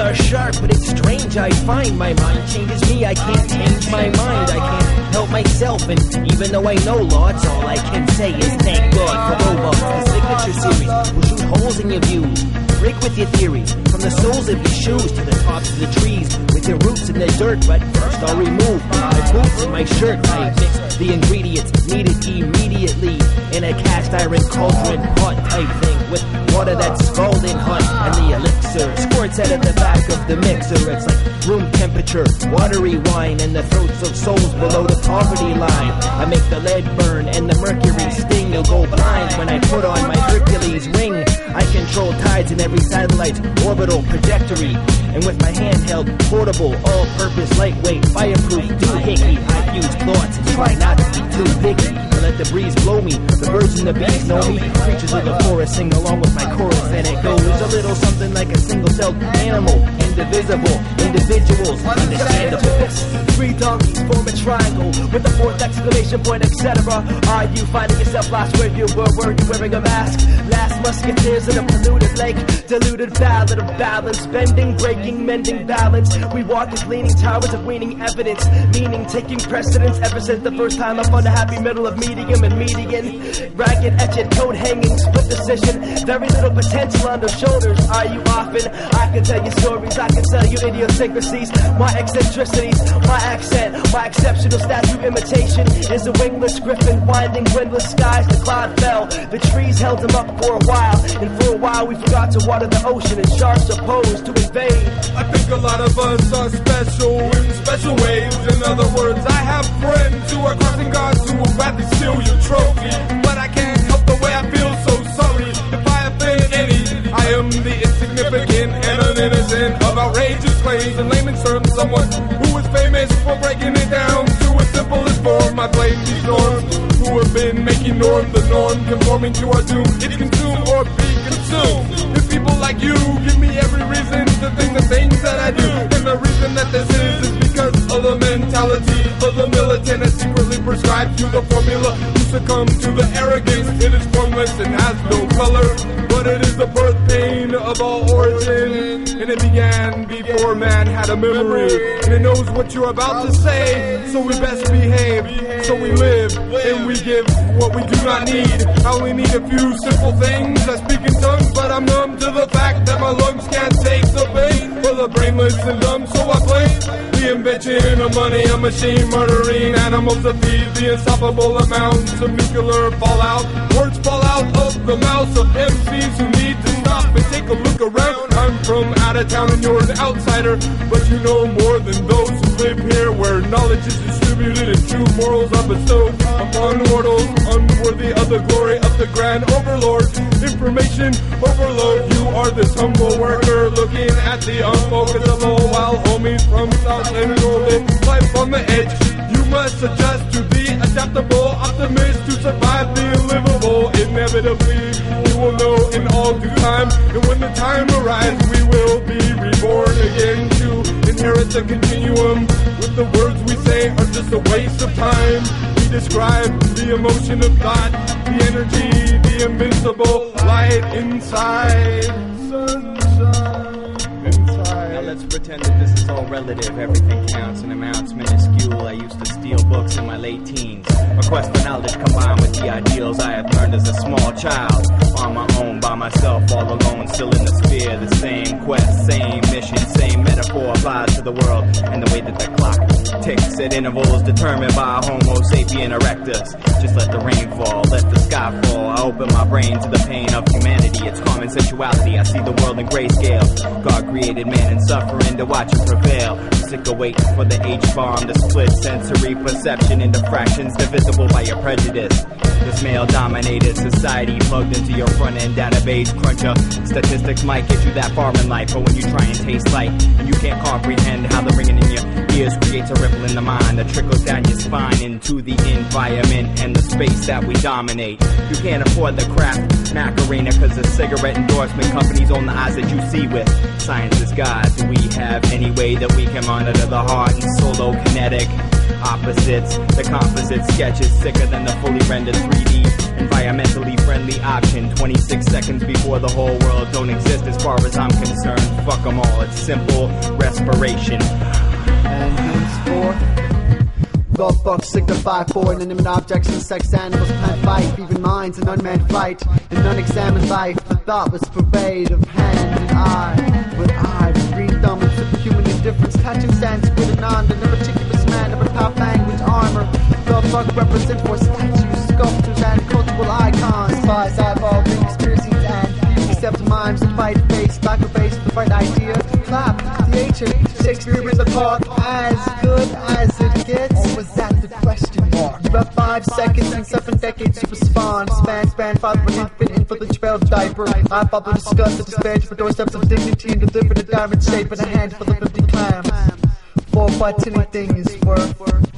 are sharp, but it's strange I find my mind changes me. I can't change my mind, I can't help myself. And even though I know lots, all I can say is thank God for Robux. The signature series will shoot holes in your views, break with your theories, from the soles of your shoes to the tops of the trees, with your roots in the dirt. But first I'll remove my boots and my shirt. I mix the ingredients needed immediately in a cast iron cauldron pot type thing, with water that's scalding hot, and the elixir squirts out of the back of the mixer. It's like room temperature, watery wine in the throats of souls below the poverty line. I make the lead burn and the mercury sting. You'll go blind when I put on my Hercules ring. I control tides in every satellite's orbital trajectory, and with my handheld, portable, all-purpose, lightweight, fireproof doohickey, I use thoughts and try not to be too picky. I let the breeze blow me, the birds and the bees know me. Creatures of the forest sing along with my chorus, and it goes a little something like a single-celled animal, indivisible, individuals, understandable. Three donkeys form a triangle with a fourth exclamation point, etc. Are you finding yourself lost where you were? Were you wearing a mask? Last musketeers in a polluted lake, deluded ballad of balance, bending, breaking, mending balance. We walk as leaning towers of weaning evidence, meaning taking precedence ever since the first time up on the happy middle of medium and median. Ragged, etched, coat hanging, split decision, very little potential on the shoulders. Are you often? I can tell you stories, I can tell you idiosyncrasies, my eccentricities, my accent, my exceptional statue imitation is a wingless griffin winding windless skies. The cloud fell, the trees held him up for a while, and for a while we forgot to water the ocean, and sharks opposed to invade. I think a lot of us are special in special ways. In other words, I have friends who are crossing guards who will gladly steal your trophy, but I can't help the way I feel so sorry. If I offend any, I am the insignificant and uninnocent of outrageous claims. In layman's terms, someone who is famous for breaking it down to its simplest form. I blame these norms who have been making norm the norm, conforming to our doom. It's consume or be consumed. If people like you give me every reason to think the things that I do, and the reason that this is because of the mentality of the militant and secretly prescribed to the formula. You succumb to the arrogance. It is formless and has no color, but it is the birth pain of all origin, and it began before man had a memory, and it knows what you're about to say, so we best behave, so we live, and we give what we do not need. I only need a few simple things. I speak in tongues, but I'm numb to the fact that my lungs can't take the pain for the brainless and dumb, so I blame the invention of money, a machine murdering animals to feed the unstoppable amounts of nuclear fallout. Words fall out of the mouths of MCs who need to stop and take a look around. I'm from out of town and you're an outsider, but you know more than those who live here, where knowledge is distributed and true morals are bestowed upon mortals unworthy of the glory of the grand overlord. Information overload. You are this humble worker looking at the unfocusable, while homies from South End Golden life on the edge. You must adjust to the adaptable optimist to survive the unlivable. Inevitably, you will know in all due time, and when the time arrives, we will be reborn again to inherit the continuum. With the words we say are just a waste of time. We describe the emotion of thought, the energy, the invincible light inside. Sunshine inside. Now let's pretend that this is all relative. Everything counts and amounts minuscule. I used to steal books in my late teens. A quest for knowledge combined with the ideals I had learned as a small child. On my own, by myself, all alone, still in the sphere. The same quest, same mission, same metaphor applies to the world. And the way that the clock ticks at intervals determined by Homo sapien erectus. Just let the rain fall, let the sky fall. I open my brain to the pain of humanity. It's common sensuality. I see the world in grayscale. God created man in suffering to watch him prevail. I'm sick of waiting for the H-bomb to split sensory perception into fractions divisible by your prejudice. This male-dominated society plugged into your front-end database cruncher. Statistics might get you that far in life, but when you try and taste light and you can't comprehend how the ringing in your ears creates a ripple in the mind that trickles down your spine into the environment and the space that we dominate. You can't afford the craft Macarena cause the cigarette endorsement companies own the eyes that you see with. Science is God. Do we have any way that we can monitor the heart and solo kinetic opposites. The composite sketch is sicker than the fully rendered 3D. Environmentally friendly option. 26 seconds before the whole world don't exist as far as I'm concerned. Fuck them all, it's simple respiration. And henceforth, God bucks signify for inanimate objects and sex animals, plant life, even minds in unmanned flight, and unexamined life. The thoughtless pervade of hand and eye, with eye, with green thumb and superhuman indifference, catching sands with an on, and a meticulous man of a top language armor. God buck represent for statues, sculptures, and cultural icons. Spies, eyeball rings, piercings, and except mimes and fight face, back of face, the right idea to clap. The ancient Shakespeare in the park, as good as it gets. Or was that the question mark? About 5 seconds and 7 decades to respond. Span, father of an infant in for the 12 diaper. I probably discussed the despair for doorsteps of dignity and delivered a diamond shape in a hand full of 50 clams. For what anything is worth.